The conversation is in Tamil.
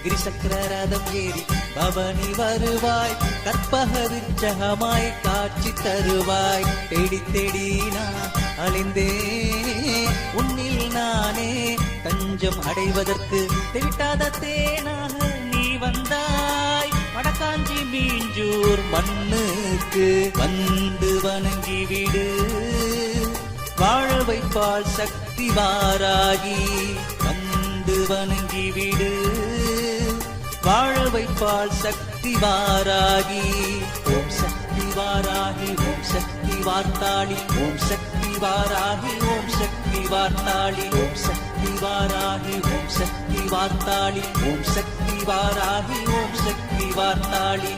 கிரிசக்கர ரதம் ஏறி பவனி வருவாய், கற்பக விருட்சகமாய் காட்சி தருவாய். தேடி தேடி நான் அழிந்தேனே, உன்னில் நானே தஞ்சம் அடைவதற்கு தெவிட்டாத தேனாக நீ வந்தாய். வடக்காஞ்சி மீஞ்சூர் மண்ணுக்கு வந்து வணங்கி விடு, வாழ வைப்பாள் சக்தி வாராகி. வந்து வணங்கி விடு, வாழ வைப்பாள் சக்தி வாராகி. ஓம் சக்தி வாராகி, ஓம் சக்தி வார்த்தாளி, ஓம் சக்தி வாராகி, ஓம் சக்தி வார்த்தாளி, ஓம் சக்தி வாராகி, ஓம் சக்தி வார்த்தாளி, ஓம் சக்தி வாராகி, ஓம் சக்தி வார்த்தாளி.